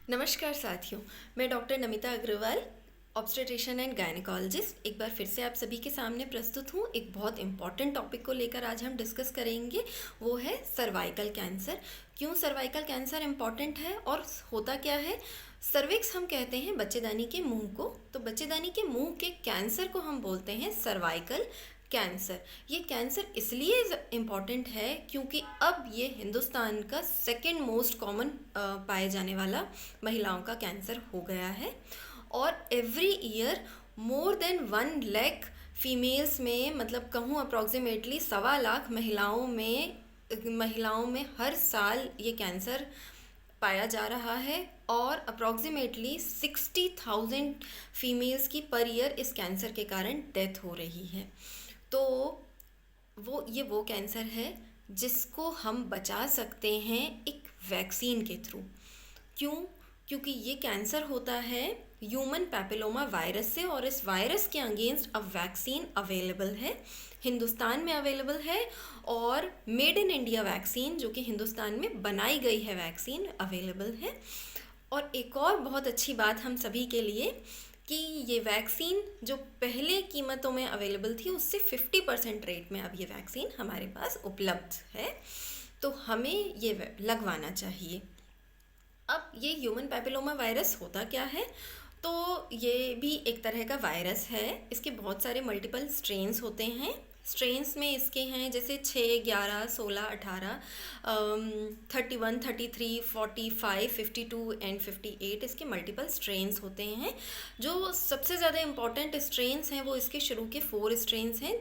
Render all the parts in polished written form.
नमस्कार साथियों, मैं doctor Namita Agarwal, obstetrician and gynaecologist एक बार फिर से आप सभी के सामने प्रस्तुत हूँ। एक बहुत इम्पॉर्टेंट टॉपिक को लेकर आज हम डिस्कस करेंगे, वो है सर्वाइकल कैंसर। क्यों सर्वाइकल कैंसर इम्पॉर्टेंट है और होता क्या है। सर्विक्स हम कहते हैं बच्चेदानी के मुंह को, तो बच्चेदानी के मुंह के कैंसर को हम बोलते हैं सर्वाइकल कैंसर। ये कैंसर इसलिए इम्पॉर्टेंट है क्योंकि अब ये हिंदुस्तान का सेकंड मोस्ट कॉमन पाए जाने वाला महिलाओं का कैंसर हो गया है। और every year more than 1 lakh females में, मतलब कहूँ अप्रॉक्सीमेटली 1.25 लाख महिलाओं में हर साल ये कैंसर पाया जा रहा है। और अप्रॉक्सीमेटली 60,000 फीमेल्स की पर ईयर इस कैंसर के कारण डेथ हो रही है। तो वो कैंसर है जिसको हम बचा सकते हैं एक वैक्सीन के थ्रू। क्यों? क्योंकि ये कैंसर होता है ह्यूमन पैपिलोमा वायरस से, और इस वायरस के अगेंस्ट अब वैक्सीन अवेलेबल है, हिंदुस्तान में अवेलेबल है। और मेड इन इंडिया वैक्सीन, जो कि हिंदुस्तान में बनाई गई है वैक्सीन, अवेलेबल है। और एक और बहुत अच्छी बात हम सभी के लिए कि ये वैक्सीन जो पहले कीमतों में अवेलेबल थी उससे 50% रेट में अब ये वैक्सीन हमारे पास उपलब्ध है, तो हमें ये लगवाना चाहिए। अब ये ह्यूमन पैपिलोमा वायरस होता क्या है? तो ये भी एक तरह का वायरस है। इसके बहुत सारे मल्टीपल स्ट्रेन्स होते हैं। स्ट्रेन्स में इसके हैं जैसे 6, 11, 16, 18, 31, 33, 45, 52 एंड 58 इसके मल्टीपल स्ट्रेन्स होते हैं। जो सबसे ज़्यादा इम्पॉर्टेंट स्ट्रेन्स हैं वो इसके शुरू के 4 स्ट्रेन्स हैं,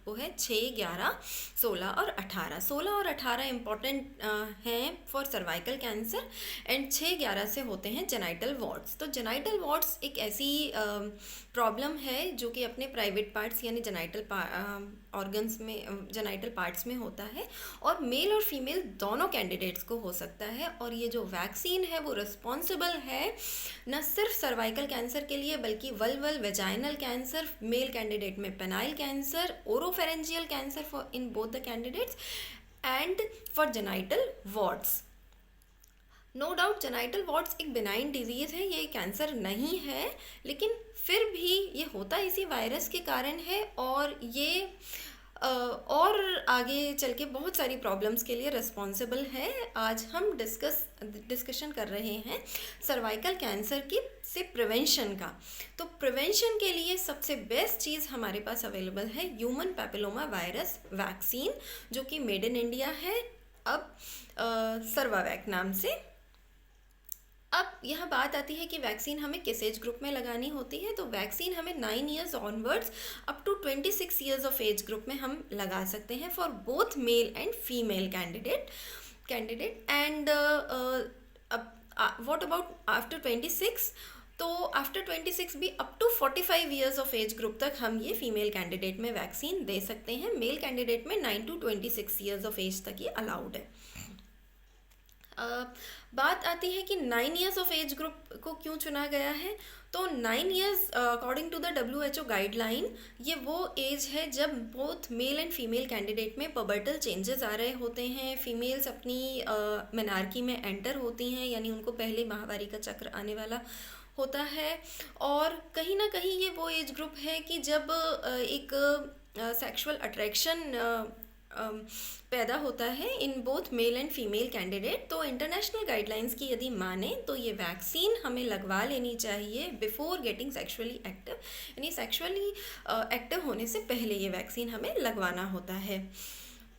वो है 6, 11, 16 और 18। 16 और 18 इम्पॉर्टेंट हैं फॉर सर्वाइकल कैंसर, एंड 6, 11 से होते हैं जेनाइटल वॉर्ड्स। तो जेनाइटल वॉर्ड्स एक ऐसी प्रॉब्लम है जो कि अपने प्राइवेट पार्ट्स यानी जेनाइटल ऑर्गन्स में, जेनाइटल पार्ट्स में होता है, और मेल और फीमेल दोनों कैंडिडेट्स को हो सकता है। और ये जो वैक्सीन है वो रिस्पॉन्सिबल है न सिर्फ सर्वाइकल कैंसर के लिए, बल्कि vulval vaginal cancer, male candidate में penile cancer, oropharyngeal cancer for in both the candidates, and for genital warts. No doubt genital warts एक बिनाइन डिजीज़ है, ये कैंसर नहीं है, लेकिन फिर भी ये होता इसी वायरस के कारण है। और ये और आगे चल के बहुत सारी प्रॉब्लम्स के लिए रिस्पॉन्सिबल है। आज हम डिस्कशन कर रहे हैं सर्वाइकल कैंसर की से प्रिवेंशन का। तो प्रिवेंशन के लिए सबसे बेस्ट चीज़ हमारे पास अवेलेबल है ह्यूमन पैपिलोमा वायरस वैक्सीन, जो कि मेड इन इंडिया है अब सर्वावैक नाम से। अब यहाँ बात आती है कि वैक्सीन हमें किस एज ग्रुप में लगानी होती है। तो वैक्सीन हमें 9 years onwards up to 26 years of age group में हम लगा सकते हैं for both male and female candidate and what about after 26? तो आफ्टर 26 भी up to 45 years of age group तक हम ये फीमेल कैंडिडेट में वैक्सीन दे सकते हैं। मेल कैंडिडेट में 9 to 26 ईयर्स ऑफ एज तक ये अलाउड है। बात आती है कि 9 ईयर्स ऑफ एज ग्रुप को क्यों चुना गया है। तो 9 years according to the WHO guideline, ये वो एज है जब both male and female candidate में पबर्टल चेंजेस आ रहे होते हैं। फीमेल्स अपनी मेनार्की में एंटर होती हैं, यानी उनको पहले माहवारी का चक्र आने वाला होता है। और कहीं ना कहीं ये वो एज ग्रुप है कि जब एक सेक्सुअल अट्रैक्शन पैदा होता है in both male and female candidate. तो इंटरनेशनल गाइडलाइंस की यदि माने तो ये वैक्सीन हमें लगवा लेनी चाहिए बिफोर गेटिंग सेक्सुअली एक्टिव, यानी सेक्सुअली एक्टिव होने से पहले ये वैक्सीन हमें लगवाना होता है।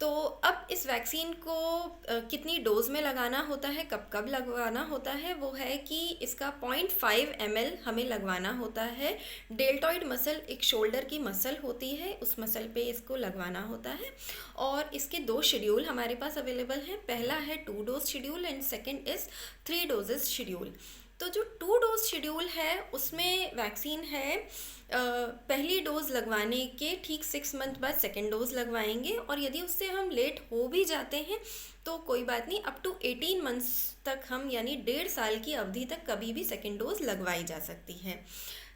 तो अब इस वैक्सीन को कितनी डोज में लगाना होता है, कब कब लगवाना होता है, वो है कि इसका 0.5 ml हमें लगवाना होता है। डेल्टॉइड मसल एक शोल्डर की मसल होती है, उस मसल पे इसको लगवाना होता है। और इसके 2 शेड्यूल हमारे पास अवेलेबल हैं। पहला है 2 dose schedule and second is 3 doses schedule. तो जो 2 डोज शेड्यूल है उसमें वैक्सीन है पहली डोज लगवाने के ठीक 6 मंथ बाद सेकेंड डोज लगवाएंगे, और यदि उससे हम लेट हो भी जाते हैं तो कोई बात नहीं, अप टू 18 मंथ्स तक हम, यानी 1.5 साल की अवधि तक कभी भी सेकेंड डोज लगवाई जा सकती है।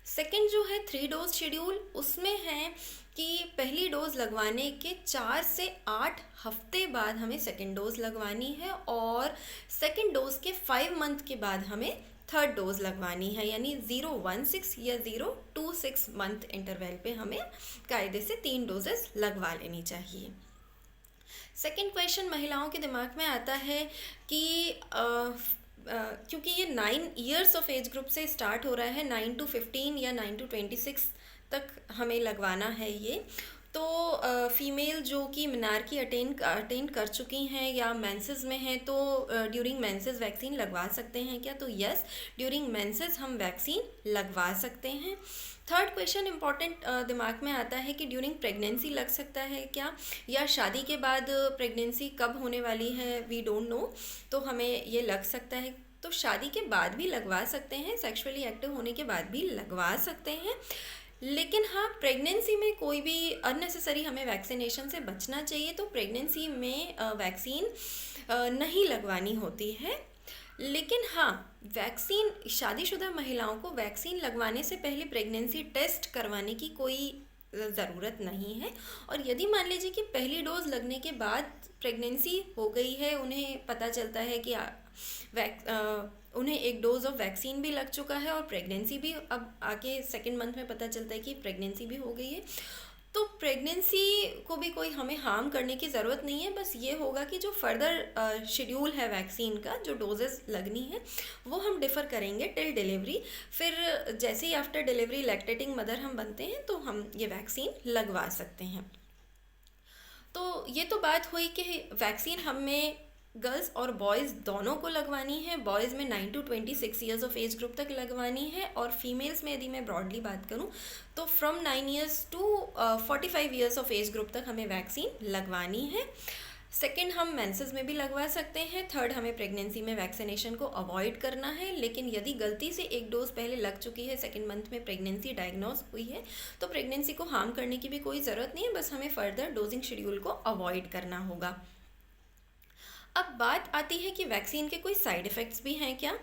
सेकंड जो है 3 डोज शेड्यूल, उसमें है कि पहली डोज लगवाने के 4 से 8 हफ्ते बाद हमें सेकंड डोज लगवानी है, और सेकंड डोज के 5 मंथ के बाद हमें थर्ड डोज लगवानी है, यानी 016 या 026 मंथ इंटरवल पे हमें कायदे से 3 डोजेस लगवा लेनी चाहिए। सेकंड क्वेश्चन महिलाओं के दिमाग में आता है कि क्योंकि ये 9 ईयर्स ऑफ एज ग्रुप से स्टार्ट हो रहा है, 9 to 15 या 9 to 26 तक हमें लगवाना है ये, तो फीमेल जो कि मिनार्की अटेंड कर चुकी हैं या मेंसेस में हैं, तो ड्यूरिंग मेंसेस वैक्सीन लगवा सकते हैं क्या? तो यस, ड्यूरिंग मेंसेस हम वैक्सीन लगवा सकते हैं। थर्ड क्वेश्चन इंपॉर्टेंट दिमाग में आता है कि ड्यूरिंग प्रेगनेंसी लग सकता है क्या, या शादी के बाद प्रेगनेंसी कब होने वाली है वी डोंट नो, तो हमें ये लग सकता है। तो शादी के बाद भी लगवा सकते हैं, सेक्सुअली एक्टिव होने के बाद भी लगवा सकते हैं, लेकिन हाँ प्रेगनेंसी में कोई भी अननेसेसरी हमें वैक्सीनेशन से बचना चाहिए, तो प्रेगनेंसी में वैक्सीन नहीं लगवानी होती है। लेकिन हाँ, वैक्सीन शादीशुदा महिलाओं को वैक्सीन लगवाने से पहले प्रेगनेंसी टेस्ट करवाने की कोई ज़रूरत नहीं है, और यदि मान लीजिए कि पहली डोज लगने के बाद प्रेगनेंसी हो गई है, उन्हें पता चलता है कि उन्हें एक डोज ऑफ वैक्सीन भी लग चुका है और प्रेगनेंसी भी अब आके सेकेंड मंथ में पता चलता है कि प्रेगनेंसी भी हो गई है, तो प्रेगनेंसी को भी कोई हमें हार्म करने की ज़रूरत नहीं है। बस ये होगा कि जो फर्दर शेड्यूल है वैक्सीन का, जो डोजेस लगनी है वो हम डिफ़र करेंगे टिल डिलीवरी, फिर जैसे ही आफ्टर डिलीवरी लैक्टेटिंग मदर हम बनते हैं तो हम ये वैक्सीन लगवा सकते हैं। तो ये तो बात हुई कि वैक्सीन हमें गर्ल्स और बॉयज़ दोनों को लगवानी है। बॉयज़ में 9 to 26 years of age group तक लगवानी है, और फीमेल्स में यदि मैं ब्रॉडली बात करूं तो from 9 years to 45 years of age group तक हमें वैक्सीन लगवानी है। सेकेंड, हम मेंसेस में भी लगवा सकते हैं। थर्ड, हमें प्रेगनेंसी में वैक्सीनेशन को अवॉइड करना है, लेकिन यदि गलती से एक डोज पहले लग चुकी है, सेकेंड मंथ में प्रेगनेंसी डायग्नोज हुई है, तो प्रेगनेंसी को हार्म करने की भी कोई ज़रूरत नहीं है, बस हमें फर्दर डोजिंग शेड्यूल को अवॉइड करना होगा। अब बात आती है कि वैक्सीन के कोई साइड इफ़ेक्ट्स भी हैं क्या?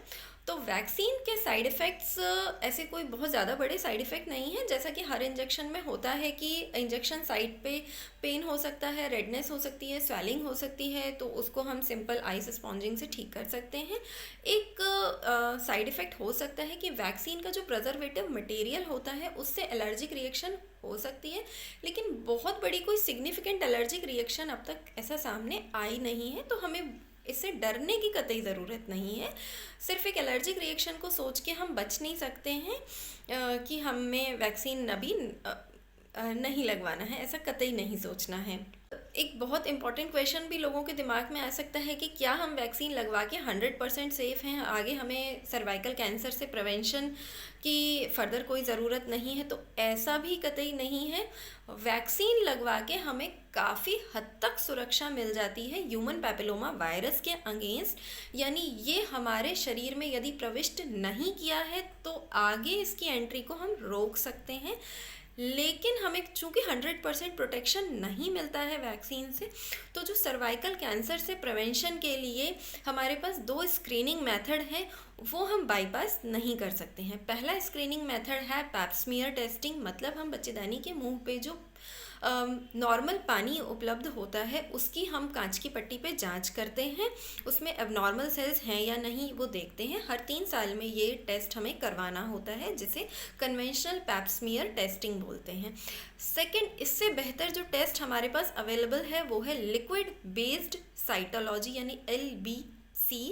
तो वैक्सीन के साइड इफ़ेक्ट्स ऐसे कोई बहुत ज़्यादा बड़े साइड इफ़ेक्ट नहीं है, जैसा कि हर इंजेक्शन में होता है कि इंजेक्शन साइट पे पेन हो सकता है, रेडनेस हो सकती है, स्वेलिंग हो सकती है, तो उसको हम सिंपल आइस स्पॉन्जिंग से ठीक कर सकते हैं। एक साइड इफ़ेक्ट हो सकता है कि वैक्सीन का जो प्रिजर्वेटिव मटेरियल होता है उससे एलर्जिक रिएक्शन हो सकती है, लेकिन बहुत बड़ी कोई सिग्निफिकेंट एलर्जिक रिएक्शन अब तक ऐसा सामने आई नहीं है, तो हमें इससे डरने की कतई ज़रूरत नहीं है। सिर्फ एक एलर्जिक रिएक्शन को सोच के हम बच नहीं सकते हैं कि हमें वैक्सीन अभी नहीं लगवाना है, ऐसा कतई नहीं सोचना है। एक बहुत इंपॉर्टेंट क्वेश्चन भी लोगों के दिमाग में आ सकता है कि क्या हम वैक्सीन लगवा के 100% सेफ़ हैं, आगे हमें सर्वाइकल कैंसर से प्रिवेंशन की फ़र्दर कोई ज़रूरत नहीं है? तो ऐसा भी कतई नहीं है। वैक्सीन लगवा के हमें काफ़ी हद तक सुरक्षा मिल जाती है ह्यूमन पैपिलोमा वायरस के अगेंस्ट, यानी ये हमारे शरीर में यदि प्रविष्ट नहीं किया है तो आगे इसकी एंट्री को हम रोक सकते हैं, लेकिन हमें चूँकि 100% प्रोटेक्शन नहीं मिलता है वैक्सीन से, तो जो सर्वाइकल कैंसर से प्रिवेंशन के लिए हमारे पास 2 स्क्रीनिंग मेथड हैं, वो हम बाईपास नहीं कर सकते हैं। पहला स्क्रीनिंग मेथड है पैप स्मीयर टेस्टिंग, मतलब हम बच्चेदानी के मुंह पे जो नॉर्मल पानी उपलब्ध होता है उसकी हम कांच की पट्टी पे जांच करते हैं, उसमें एबनॉर्मल सेल्स हैं या नहीं वो देखते हैं। हर 3 साल में ये टेस्ट हमें करवाना होता है, जिसे कन्वेंशनल पैप स्मीयर टेस्टिंग बोलते हैं। सेकंड, इससे बेहतर जो टेस्ट हमारे पास अवेलेबल है वो है लिक्विड बेस्ड साइटोलॉजी, यानी LBC।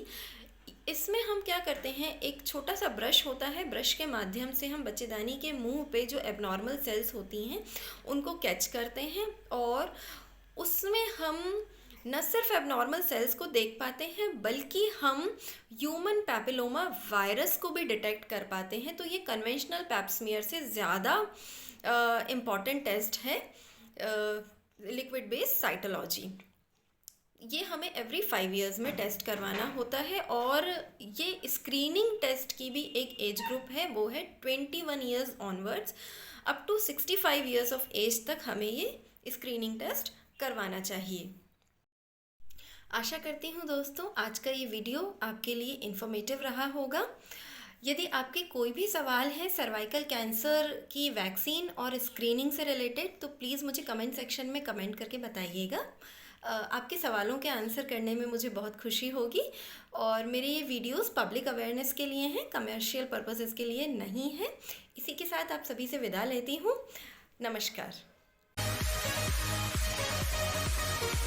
इसमें हम क्या करते हैं, एक छोटा सा ब्रश होता है, ब्रश के माध्यम से हम बच्चेदानी के मुंह पे जो एबनॉर्मल सेल्स होती हैं उनको कैच करते हैं, और उसमें हम न सिर्फ एबनॉर्मल सेल्स को देख पाते हैं बल्कि हम ह्यूमन पैपिलोमा वायरस को भी डिटेक्ट कर पाते हैं। तो ये कन्वेंशनल पैप स्मीयर से ज़्यादा इम्पॉर्टेंट टेस्ट है लिक्विड बेस्ड साइटोलॉजी। ये हमें एवरी 5 ईयर्स में टेस्ट करवाना होता है, और ये स्क्रीनिंग टेस्ट की भी एक एज ग्रुप है, वो है 21 years onwards up to 65 years of age तक हमें ये स्क्रीनिंग टेस्ट करवाना चाहिए। आशा करती हूँ दोस्तों आज का ये वीडियो आपके लिए इन्फॉर्मेटिव रहा होगा। यदि आपके कोई भी सवाल है सर्वाइकल कैंसर की वैक्सीन और स्क्रीनिंग से रिलेटेड, तो प्लीज़ मुझे कमेंट सेक्शन में कमेंट करके बताइएगा। आपके सवालों के आंसर करने में मुझे बहुत खुशी होगी। और मेरे ये वीडियोस पब्लिक अवेयरनेस के लिए हैं, कमर्शियल पर्पसेस के लिए नहीं हैं। इसी के साथ आप सभी से विदा लेती हूँ। नमस्कार।